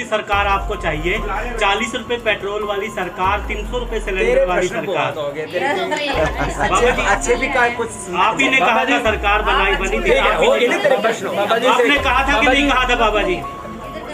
सी सरकार आपको चाहिए। 40 रुपए पेट्रोल वाली सरकार, 300 रुपए सिलेंडर वाली सरकार। बाबा जी अच्छे भी का कुछ आप ही ने कहा था सरकार बनी थी, आपने कहा था कि नहीं कहा था बाबा जी?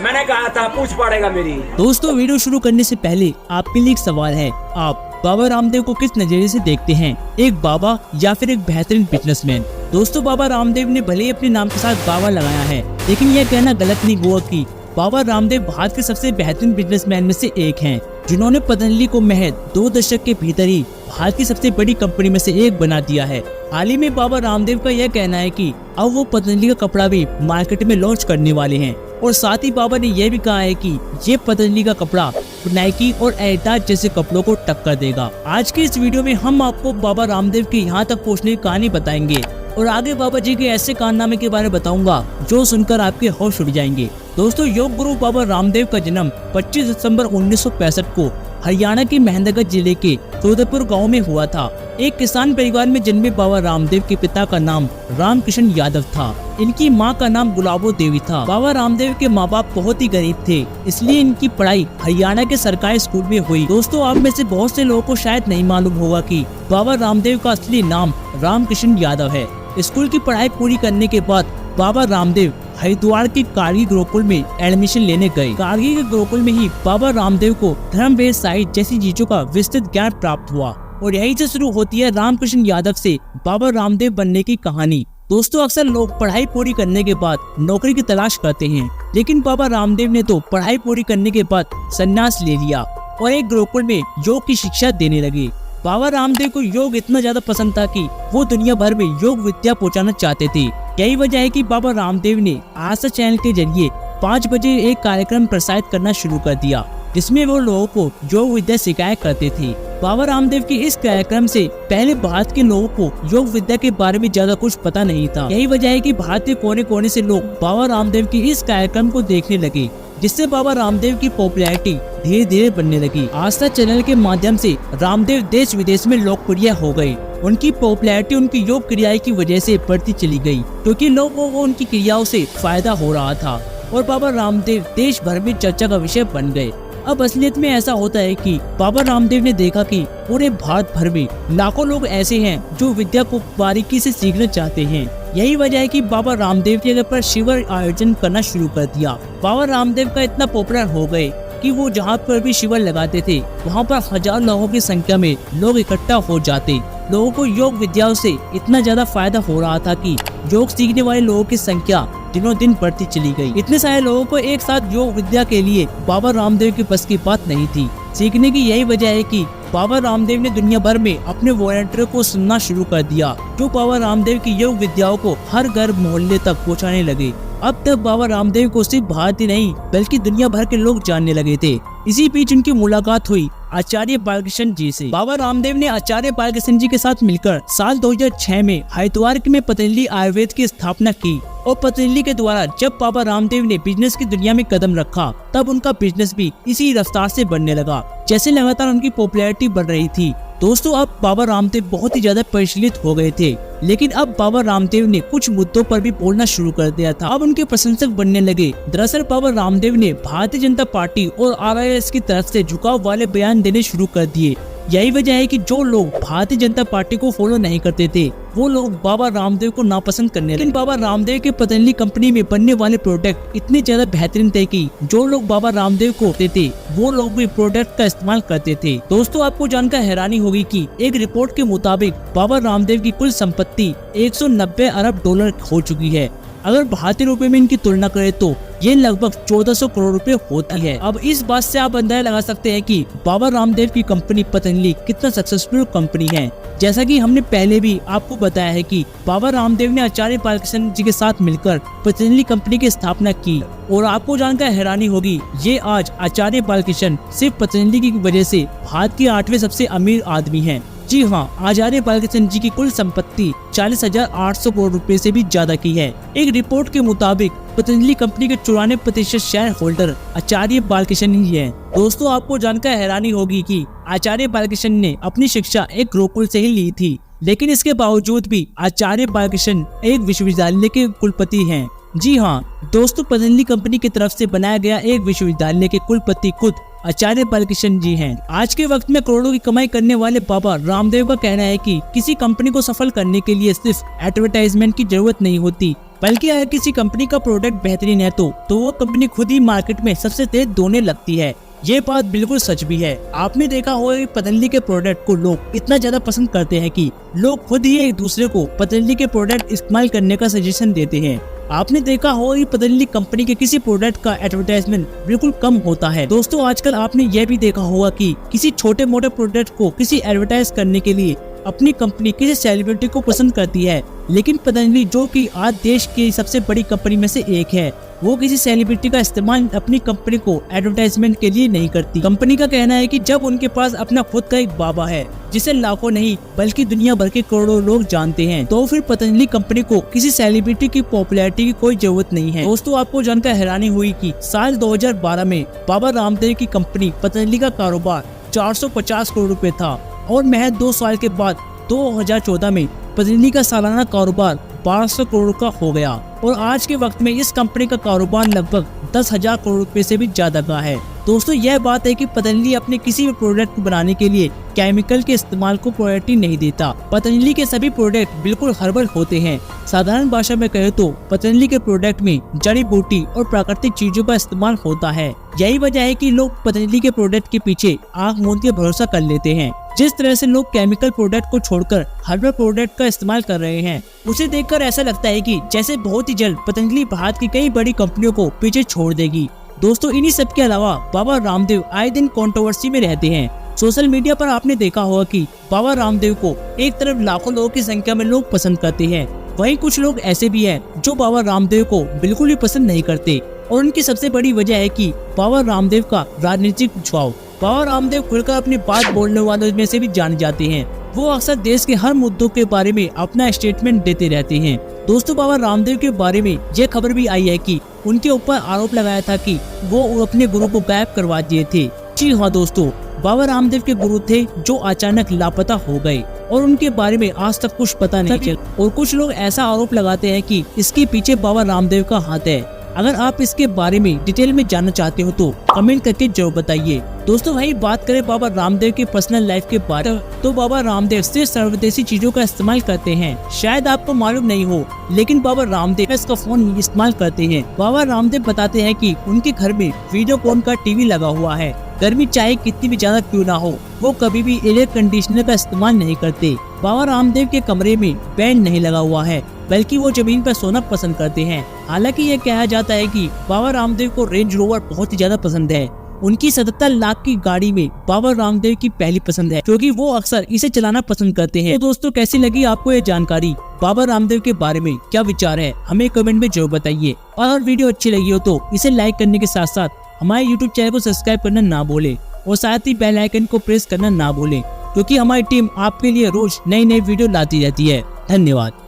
मैंने कहा था पूछ पड़ेगा मेरी। दोस्तों वीडियो शुरू करने से पहले आपके लिए एक सवाल है, आप बाबा रामदेव को किस नजरिए से देखते हैं, एक बाबा या फिर एक बेहतरीन बिजनेसमैन? दोस्तों बाबा रामदेव ने भले ही अपने नाम के साथ बाबा लगाया है, लेकिन यह कहना गलत नहीं हुआ कि बाबा रामदेव भारत के सबसे बेहतरीन बिजनेसमैन में से एक हैं, जिन्होंने पतंजलि को महज 2 दशक के भीतर ही भारत की सबसे बड़ी कंपनी में से एक बना दिया है। हाल ही में बाबा रामदेव का यह कहना है कि अब वो पतंजलि का कपड़ा भी मार्केट में लॉन्च करने वाले हैं, और साथ ही बाबा ने यह भी कहा है कि ये पतंजलि का कपड़ा नाइकी और एडिडास जैसे कपड़ों को टक्कर देगा। आज के इस वीडियो में हम आपको बाबा रामदेव के यहाँ तक पहुँचने की कहानी बताएंगे और आगे बाबा जी के ऐसे कारनामे के बारे में बताऊंगा जो सुनकर आपके होश उड़ जाएंगे। दोस्तों योग गुरु बाबा रामदेव का जन्म 25 दिसंबर 1965 को हरियाणा के महेंद्रगढ़ जिले के सोदपुर गांव में हुआ था। एक किसान परिवार में जन्मे बाबा रामदेव के पिता का नाम रामकिशन यादव था। इनकी मां का नाम गुलाबो देवी था। बाबा रामदेव के माँ बाप बहुत ही गरीब थे, इसलिए इनकी पढ़ाई हरियाणा के सरकारी स्कूल में हुई। दोस्तों आप में से बहुत से लोगों को शायद नहीं मालूम होगा कि बाबा रामदेव का असली नाम रामकिशन यादव है। स्कूल की पढ़ाई पूरी करने के बाद बाबा रामदेव हरिद्वार के कारगी गुरुकुल में एडमिशन लेने गए। कारगी के गुरुकुल में ही बाबा रामदेव को धर्मवेद साहित्य जैसी चीजों का विस्तृत ज्ञान प्राप्त हुआ, और यहीं से शुरू होती है रामकृष्ण यादव से बाबा रामदेव बनने की कहानी। दोस्तों अक्सर लोग पढ़ाई पूरी करने के बाद नौकरी की तलाश करते हैं, लेकिन बाबा रामदेव ने तो पढ़ाई पूरी करने के बाद संन्यास ले लिया और एक गुरुकुल में योग की शिक्षा देने लगे। बाबा रामदेव को योग इतना ज्यादा पसंद था कि वो दुनिया भर में योग विद्या पहुंचाना चाहते थे। यही वजह है कि बाबा रामदेव ने आस्था चैनल के जरिए 5 बजे एक कार्यक्रम प्रसारित करना शुरू कर दिया, जिसमें वो लोगों को योग विद्या सिखाया करते थे। बाबा रामदेव के इस कार्यक्रम से पहले भारत के लोगों को योग विद्या के बारे में ज्यादा कुछ पता नहीं था। यही वजह है कि भारत के कोने कोने से लोग बाबा रामदेव के इस कार्यक्रम को देखने लगे, जिससे बाबा रामदेव की पॉपुलैरिटी धीरे धीरे बढ़ने लगी। आस्था चैनल के माध्यम से रामदेव देश विदेश में लोकप्रिय हो गए। उनकी पॉपुलैरिटी उनकी योग क्रियाएं की वजह से बढ़ती चली गई, क्योंकि लोगों को उनकी क्रियाओं से फायदा हो रहा था और बाबा रामदेव देश भर में चर्चा का विषय बन गए। अब असलियत में ऐसा होता है कि बाबा रामदेव ने देखा कि पूरे भारत भर में लाखों लोग ऐसे हैं जो विद्या को बारीकी से सीखना चाहते हैं। यही वजह है कि बाबा रामदेव के घर पर शिविर आयोजन करना शुरू कर दिया। बाबा रामदेव का इतना पॉपुलर हो गए कि वो जहाँ पर भी शिविर लगाते थे वहाँ पर 1000 लोगों की संख्या में लोग इकट्ठा हो जाते। लोगों को योग विद्याओं से इतना ज्यादा फायदा हो रहा था कि योग सीखने वाले लोगों की संख्या दिनों दिन बढ़ती चली गई। इतने सारे लोगों को एक साथ योग विद्या के लिए बाबा रामदेव के बस की बात नहीं थी सीखने की। यही वजह है कि बाबा रामदेव ने दुनिया भर में अपने वॉलंटियरों को सुनना शुरू कर दिया, जो बाबा रामदेव की योग विद्याओं को हर घर मोहल्ले तक पहुंचाने लगे। अब तक बाबा रामदेव को सिर्फ भारत ही नहीं बल्कि दुनिया भर के लोग जानने लगे थे। इसी बीच उनकी मुलाकात हुई आचार्य बालकृष्ण जी से। बाबा रामदेव ने आचार्य बालकृष्ण जी के साथ मिलकर साल 2006 में हरिद्वार में पतंजलि आयुर्वेद की स्थापना की, और पतंजलि के द्वारा जब बाबा रामदेव ने बिजनेस की दुनिया में कदम रखा तब उनका बिजनेस भी इसी रफ्तार से बढ़ने लगा, जैसे लगातार उनकी पॉपुलैरिटी बढ़ रही थी। दोस्तों अब बाबा रामदेव बहुत ही ज्यादा प्रचलित हो गए थे, लेकिन अब बाबा रामदेव ने कुछ मुद्दों पर भी बोलना शुरू कर दिया था। अब उनके प्रशंसक बनने लगे। दरअसल बाबा रामदेव ने भारतीय जनता पार्टी और RIS की तरफ से झुकाव वाले बयान देने शुरू कर दिए। यही वजह है कि जो लोग भारतीय जनता पार्टी को फॉलो नहीं करते थे वो लोग बाबा रामदेव को नापसंद करने लगे। लेकिन बाबा रामदेव के पतंजलि कंपनी में बनने वाले प्रोडक्ट इतने ज्यादा बेहतरीन थे कि जो लोग बाबा रामदेव को होते थे वो लोग भी प्रोडक्ट का इस्तेमाल करते थे। दोस्तों आपको जानकर हैरानी होगी कि एक रिपोर्ट के मुताबिक बाबा रामदेव की कुल संपत्ति 190 अरब डॉलर हो चुकी है। अगर भारतीय रुपए में इनकी तुलना करें तो ये लगभग 1400 करोड़ रुपए होती है। अब इस बात से आप अंदाजा लगा सकते हैं कि बाबा रामदेव की कंपनी पतंजलि कितना सक्सेसफुल कंपनी है। जैसा कि हमने पहले भी आपको बताया है कि बाबा रामदेव ने आचार्य बालकृष्ण जी के साथ मिलकर पतंजलि कंपनी की स्थापना की, और आपको जानकर हैरानी होगी ये आज आचार्य बालकृष्ण सिर्फ पतंजलि की वजह से भारत के 8वें सबसे अमीर आदमी हैं। जी हाँ, आचार्य बालकृष्ण जी की कुल संपत्ति 40,800 करोड़ रुपए से भी ज्यादा की है। एक रिपोर्ट के मुताबिक पतंजलि कंपनी के 94% शेयर होल्डर आचार्य बालकृष्ण ही है। दोस्तों आपको जानकर हैरानी होगी कि आचार्य बालकृष्ण ने अपनी शिक्षा एक गुरुकुल से ही ली थी, लेकिन इसके बावजूद भी आचार्य बालकृष्ण एक विश्वविद्यालय के कुलपति हैं। जी हाँ दोस्तों, पतंजलि कंपनी की तरफ से बनाया गया एक विश्वविद्यालय के कुलपति खुद आचार्य बालकृष्ण जी हैं। आज के वक्त में करोड़ों की कमाई करने वाले बाबा रामदेव का कहना है कि किसी कंपनी को सफल करने के लिए सिर्फ एडवर्टाइजमेंट की जरूरत नहीं होती, बल्कि अगर किसी कंपनी का प्रोडक्ट बेहतरीन है तो वो कंपनी खुद ही मार्केट में सबसे तेज दौड़ने लगती है। ये बात बिल्कुल सच भी है। आपने देखा होगा कि पतंजलि के प्रोडक्ट को लोग इतना ज्यादा पसंद करते हैं कि लोग खुद ही एक दूसरे को पतंजलि के प्रोडक्ट इस्तेमाल करने का सजेशन देते हैं। आपने देखा होगा कि पतंजलि कंपनी के किसी प्रोडक्ट का एडवर्टाइजमेंट बिल्कुल कम होता है। दोस्तों आजकल आपने यह भी देखा होगा कि किसी छोटे मोटे प्रोडक्ट को किसी एडवर्टाइज करने के लिए अपनी कंपनी किसी सेलिब्रिटी को पसंद करती है, लेकिन पतंजलि जो कि आज देश की सबसे बड़ी कंपनी में से एक है, वो किसी सेलिब्रिटी का इस्तेमाल अपनी कंपनी को एडवर्टाइजमेंट के लिए नहीं करती। कंपनी का कहना है कि जब उनके पास अपना खुद का एक बाबा है जिसे लाखों नहीं बल्कि दुनिया भर के करोड़ों लोग जानते हैं, तो फिर पतंजलि कंपनी को किसी सेलिब्रिटी की पॉपुलैरिटी की कोई जरूरत नहीं है। दोस्तों आपको जानकर हैरानी हुई कि साल 2012 में बाबा रामदेव की कंपनी पतंजलि का कारोबार 450 करोड़ रुपए था और महज 2 साल के बाद 2014 में पतंजलि का सालाना कारोबार 1200 करोड़ का हो गया और आज के वक्त में इस कंपनी का कारोबार लगभग 10,000 करोड़ रुपए से भी ज्यादा का है। दोस्तों यह बात है कि पतंजलि अपने किसी भी प्रोडक्ट को बनाने के लिए केमिकल के इस्तेमाल को प्रायोरिटी नहीं देता। पतंजलि के सभी प्रोडक्ट बिल्कुल हर्बल होते हैं। साधारण भाषा में कहे तो पतंजलि के प्रोडक्ट में जड़ी बूटी और प्राकृतिक चीजों का इस्तेमाल होता है। यही वजह है कि लोग पतंजलि के प्रोडक्ट के पीछे आंख मूंद के भरोसा कर लेते हैं। जिस तरह से लोग केमिकल प्रोडक्ट को छोड़कर हर्बल प्रोडक्ट का इस्तेमाल कर रहे हैं, उसे देखकर ऐसा लगता है कि जैसे बहुत ही जल्द पतंजलि भारत की कई बड़ी कंपनियों को पीछे छोड़ देगी। दोस्तों इन्हीं सब के अलावा बाबा रामदेव आए दिन कंट्रोवर्सी में रहते हैं। सोशल मीडिया पर आपने देखा होगा कि बाबा रामदेव को एक तरफ लाखों लोगों की संख्या में लोग पसंद करते हैं, वहीं कुछ लोग ऐसे भी हैं जो बाबा रामदेव को बिल्कुल भी पसंद नहीं करते और उनकी सबसे बड़ी वजह है कि बाबा रामदेव का राजनीतिक झुकाव। बाबा रामदेव खुलकर अपनी बात बोलने वालों में से भी जाने जाते हैं। वो अक्सर देश के हर मुद्दों के बारे में अपना स्टेटमेंट देते रहते हैं। दोस्तों बाबा रामदेव के बारे में ये खबर भी आई है कि उनके ऊपर आरोप लगाया था कि वो अपने गुरु को गायब करवा दिए थे। जी हाँ दोस्तों, बाबा रामदेव के गुरु थे जो अचानक लापता हो गए और उनके बारे में आज तक कुछ पता नहीं चला और कुछ लोग ऐसा आरोप लगाते हैं कि इसके पीछे बाबा रामदेव का हाथ है। अगर आप इसके बारे में डिटेल में जानना चाहते हो तो कमेंट करके जरूर बताइए। दोस्तों भाई बात करें बाबा रामदेव के पर्सनल लाइफ के बारे में, तो बाबा रामदेव सिर्फ सर्वदेशी चीजों का इस्तेमाल करते हैं। शायद आपको मालूम नहीं हो, लेकिन बाबा रामदेव इसका फोन इस्तेमाल करते हैं। बाबा रामदेव बताते हैं कि उनके घर में वीडियोकॉन का टीवी लगा हुआ है। गर्मी चाहे कितनी भी ज्यादा क्यों ना हो, वो कभी भी एयर कंडीशनर का इस्तेमाल नहीं करते। बाबा रामदेव के कमरे में फैन नहीं लगा हुआ है, बल्कि वो जमीन पर सोना पसंद करते हैं। हालांकि ये कहा जाता है कि बाबा रामदेव को रेंज रोवर बहुत ही ज्यादा पसंद है। उनकी 77 लाख की गाड़ी में बाबा रामदेव की पहली पसंद है, क्योंकि वो अक्सर इसे चलाना पसंद करते हैं। तो दोस्तों कैसी लगी आपको ये जानकारी? बाबा रामदेव के बारे में क्या विचार है हमें कमेंट में जरूर बताइए। और अगर वीडियो अच्छी लगी हो तो इसे लाइक करने के साथ साथ हमारे यूट्यूब चैनल को सब्सक्राइब करना ना भूले और साथ ही बेल आइकन को प्रेस करना ना भूले, क्योंकि हमारी टीम आपके लिए रोज नई नई वीडियो लाती रहती है। धन्यवाद।